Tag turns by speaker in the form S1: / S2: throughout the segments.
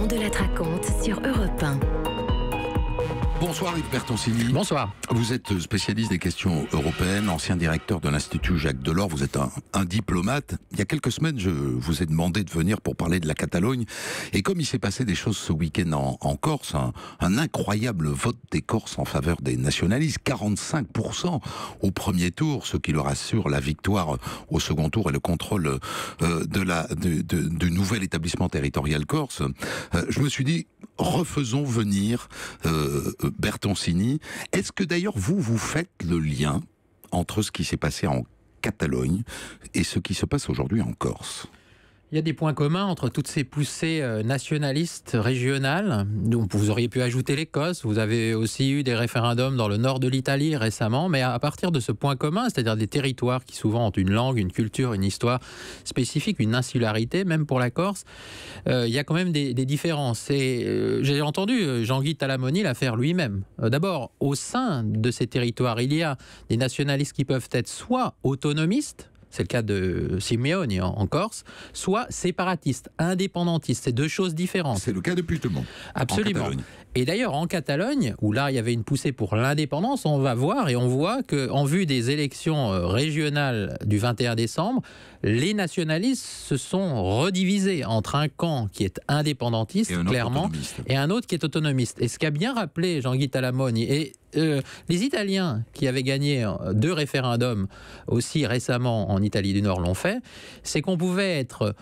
S1: Laurent Delatraconte sur Europe 1.
S2: Bonsoir Yves Bertoncini.
S3: Bonsoir.
S2: Vous êtes spécialiste des questions européennes, ancien directeur de l'Institut Jacques Delors, vous êtes un diplomate. Il y a quelques semaines, je vous ai demandé de venir pour parler de la Catalogne. Et comme il s'est passé des choses ce week-end en Corse, un incroyable vote des Corses en faveur des nationalistes, 45% au premier tour, ce qui leur assure la victoire au second tour et le contrôle du nouvel établissement territorial corse. Je me suis dit, refaisons venir Bertoncini. Est-ce que d'ailleurs vous faites le lien entre ce qui s'est passé en Catalogne et ce qui se passe aujourd'hui en Corse ?
S3: Il y a des points communs entre toutes ces poussées nationalistes régionales. Donc vous auriez pu ajouter l'Écosse. Vous avez aussi eu des référendums dans le nord de l'Italie récemment. Mais à partir de ce point commun, c'est-à-dire des territoires qui souvent ont une langue, une culture, une histoire spécifique, une insularité, même pour la Corse, il y a quand même des différences. Et j'ai entendu Jean-Guy Talamoni la faire lui-même. D'abord, au sein de ces territoires, il y a des nationalistes qui peuvent être soit autonomistes, c'est le cas de Simeoni en Corse, soit séparatiste, indépendantiste. C'est deux choses différentes.
S2: C'est le cas de Puigdemont.
S3: Absolument. Et d'ailleurs, en Catalogne, où là, il y avait une poussée pour l'indépendance, on va voir et on voit qu'en vue des élections régionales du 21 décembre, les nationalistes se sont redivisés entre un camp qui est indépendantiste, clairement, et un autre qui est autonomiste. Et ce qu'a bien rappelé Jean-Guy Talamoni, et les Italiens qui avaient gagné 2 référendums aussi récemment en Italie du Nord l'ont fait, c'est qu'on pouvait être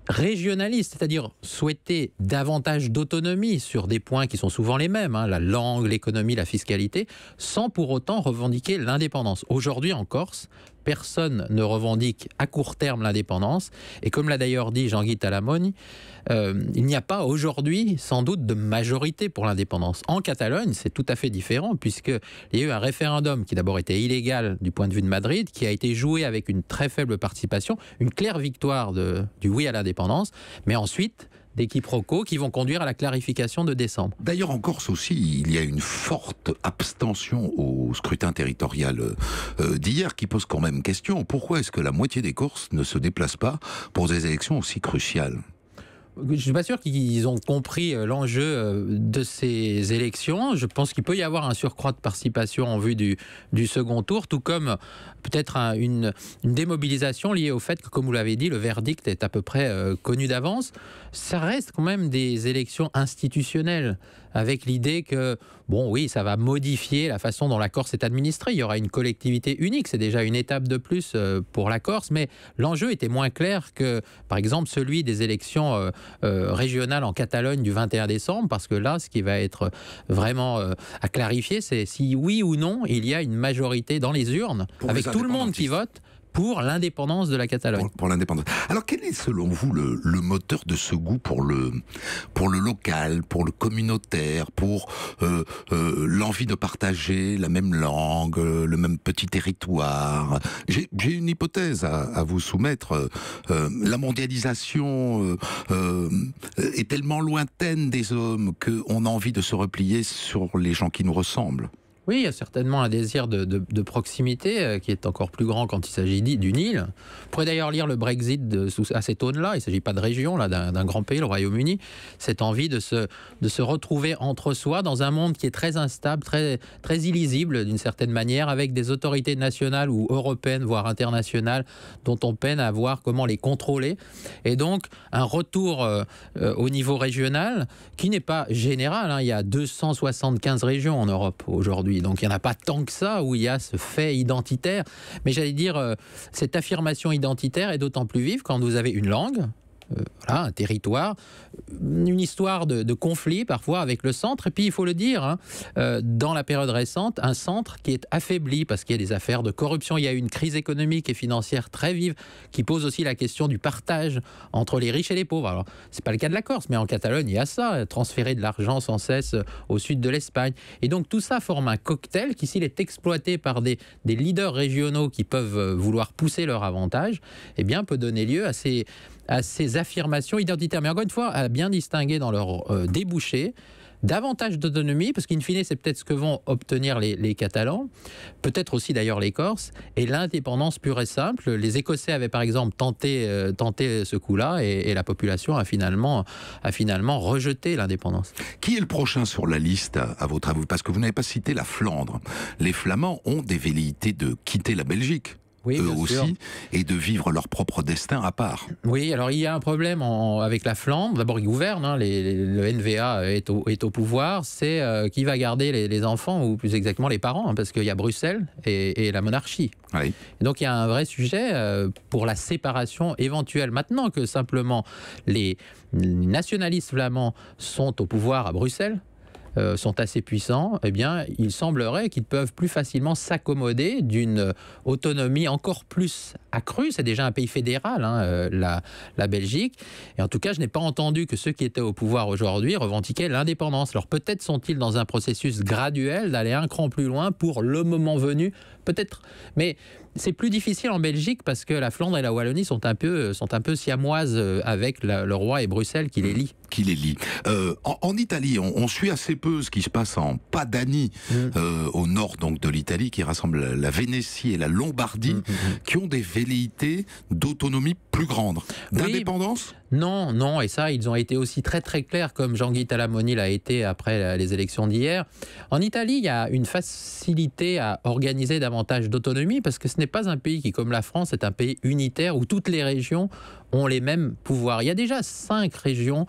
S3: régionaliste, c'est-à-dire souhaiter davantage d'autonomie sur des points qui sont souvent les mêmes, la langue, l'économie, la fiscalité, sans pour autant revendiquer l'indépendance. Aujourd'hui en Corse, personne ne revendique à court terme l'indépendance. Et comme l'a d'ailleurs dit Jean-Guy Talamoni, il n'y a pas aujourd'hui sans doute de majorité pour l'indépendance. En Catalogne, c'est tout à fait différent puisqu'il y a eu un référendum qui d'abord était illégal du point de vue de Madrid, qui a été joué avec une très faible participation, une claire victoire du oui à l'indépendance, mais ensuite des quiproquos qui vont conduire à la clarification de décembre.
S2: D'ailleurs, en Corse aussi, il y a une forte abstention au scrutin territorial d'hier qui pose quand même question. Pourquoi est-ce que la moitié des Corses ne se déplacent pas pour des élections aussi cruciales ?
S3: Je ne suis pas sûr qu'ils ont compris l'enjeu de ces élections. Je pense qu'il peut y avoir un surcroît de participation en vue du second tour, tout comme peut-être une démobilisation liée au fait que, comme vous l'avez dit, le verdict est à peu près connu d'avance. Ça reste quand même des élections institutionnelles, avec l'idée que, bon oui, ça va modifier la façon dont la Corse est administrée. Il y aura une collectivité unique, c'est déjà une étape de plus pour la Corse, mais l'enjeu était moins clair que, par exemple, celui des élections régionales en Catalogne du 21 décembre, parce que là, ce qui va être vraiment à clarifier, c'est si oui ou non, il y a une majorité dans les urnes, avec tout le monde qui vote, pour l'indépendance de la Catalogne.
S2: Pour l'indépendance. Alors, quel est selon vous le moteur de ce goût pour le local, pour le communautaire, pour l'envie de partager la même langue, le même petit territoire ? J'ai une hypothèse à vous soumettre. La mondialisation est tellement lointaine des hommes qu'on a envie de se replier sur les gens qui nous ressemblent.
S3: Oui, il y a certainement un désir de proximité qui est encore plus grand quand il s'agit d'une île. On pourrait d'ailleurs lire le Brexit à cette aune-là. Il ne s'agit pas de région, là, d'un grand pays, le Royaume-Uni. Cette envie de se retrouver entre soi dans un monde qui est très instable, très, très illisible d'une certaine manière, avec des autorités nationales ou européennes, voire internationales, dont on peine à voir comment les contrôler. Et donc, un retour au niveau régional qui n'est pas général. Il y a 275 régions en Europe aujourd'hui. Donc il n'y en a pas tant que ça où il y a ce fait identitaire. Mais j'allais dire, cette affirmation identitaire est d'autant plus vive quand vous avez une langue, voilà, un territoire, une histoire de conflit parfois avec le centre. Et puis il faut le dire, dans la période récente, un centre qui est affaibli parce qu'il y a des affaires de corruption. Il y a eu une crise économique et financière très vive qui pose aussi la question du partage entre les riches et les pauvres. Alors c'est pas le cas de la Corse, mais en Catalogne il y a ça, transférer de l'argent sans cesse au sud de l'Espagne. Et donc tout ça forme un cocktail qui, s'il est exploité par des leaders régionaux qui peuvent vouloir pousser leur avantage, eh bien peut donner lieu à ces affirmations identitaires. Mais encore une fois, à bien distinguer dans leur débouché davantage d'autonomie, parce qu'in fine, c'est peut-être ce que vont obtenir les Catalans, peut-être aussi d'ailleurs les Corses, et l'indépendance pure et simple. Les Écossais avaient par exemple tenté ce coup-là, et la population a finalement rejeté l'indépendance.
S2: Qui est le prochain sur la liste, à votre avis? Parce que vous n'avez pas cité la Flandre. Les Flamands ont des velléités de quitter la Belgique.
S3: Oui,
S2: eux
S3: aussi,
S2: sûr. Et de vivre leur propre destin à part.
S3: Oui, alors il y a un problème avec la Flandre. D'abord, ils gouvernent, hein, le NVA est au pouvoir. C'est qui va garder les enfants, ou plus exactement les parents, hein, parce qu'il y a Bruxelles et la monarchie.
S2: Oui.
S3: Et donc il y a un vrai sujet pour la séparation éventuelle. Maintenant que simplement les nationalistes flamands sont au pouvoir à Bruxelles, sont assez puissants, eh bien, il semblerait qu'ils peuvent plus facilement s'accommoder d'une autonomie encore plus accrue. C'est déjà un pays fédéral, hein, la Belgique. Et en tout cas, je n'ai pas entendu que ceux qui étaient au pouvoir aujourd'hui revendiquaient l'indépendance. Alors peut-être sont-ils dans un processus graduel d'aller un cran plus loin pour le moment venu, peut-être. Mais c'est plus difficile en Belgique parce que la Flandre et la Wallonie sont un peu siamoises avec le roi et Bruxelles qui les lie.
S2: En Italie, on suit assez peu ce qui se passe en Padanie, au nord donc de l'Italie, qui rassemble la Vénétie et la Lombardie, qui ont des velléités d'autonomie plus grande. D'indépendance ?
S3: Oui. Non, et ça, ils ont été aussi très très clairs, comme Jean-Guy Talamoni l'a été après les élections d'hier. En Italie, il y a une facilité à organiser davantage d'autonomie, parce que ce n'est pas un pays qui, comme la France, est un pays unitaire où toutes les régions ont les mêmes pouvoirs. Il y a déjà 5 régions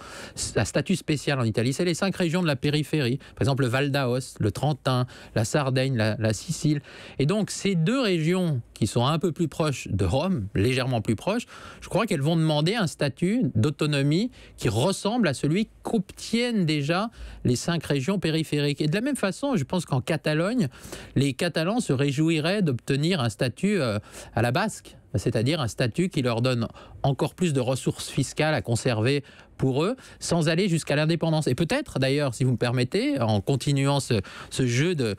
S3: à statut spécial en Italie. C'est les 5 régions de la périphérie. Par exemple, le Val d'Aoste, le Trentin, la Sardaigne, la Sicile. Et donc, ces 2 régions qui sont un peu plus proches de Rome, légèrement plus proches, je crois qu'elles vont demander un statut d'autonomie qui ressemble à celui qu'obtiennent déjà les 5 régions périphériques. Et de la même façon, je pense qu'en Catalogne, les Catalans se réjouiraient d'obtenir un statut à la basque, c'est-à-dire un statut qui leur donne encore plus de ressources fiscales à conserver pour eux, sans aller jusqu'à l'indépendance. Et peut-être, d'ailleurs, si vous me permettez, en continuant ce jeu de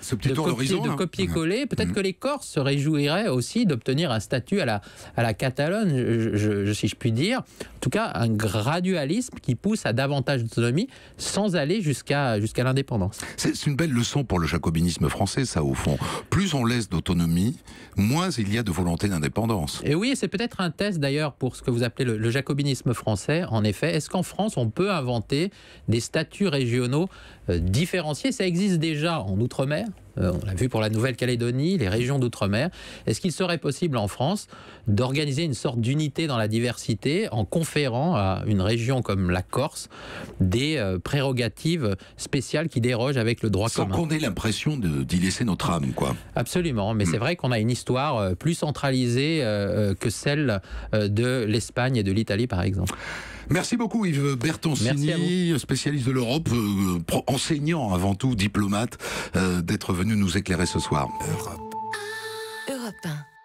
S3: copier-coller, peut-être que les Corses se réjouiraient aussi d'obtenir un statut à la Catalogne, si je puis dire. En tout cas, un gradualisme qui pousse à davantage d'autonomie sans aller jusqu'à l'indépendance.
S2: C'est une belle leçon pour le jacobinisme français, ça, au fond. Plus on laisse d'autonomie, moins il y a de volonté d'indépendance.
S3: Et oui, c'est peut-être un test, d'ailleurs, pour ce que vous appelez le jacobinisme français. En effet, est-ce qu'en France, on peut inventer des statuts régionaux différenciés? Ça existe déjà en Outre-mer. On l'a vu pour la Nouvelle-Calédonie, les régions d'Outre-mer. Est-ce qu'il serait possible en France d'organiser une sorte d'unité dans la diversité en conférant à une région comme la Corse des prérogatives spéciales qui dérogent avec le droit commun?
S2: Sans qu'on ait l'impression d'y laisser notre âme, quoi.
S3: Absolument, mais c'est vrai qu'on a une histoire plus centralisée que celle de l'Espagne et de l'Italie, par exemple.
S2: Merci beaucoup Yves Bertoncini, spécialiste de l'Europe, enseignant avant tout, diplomate, d'être venu nous éclairer ce soir.
S1: Europe 1.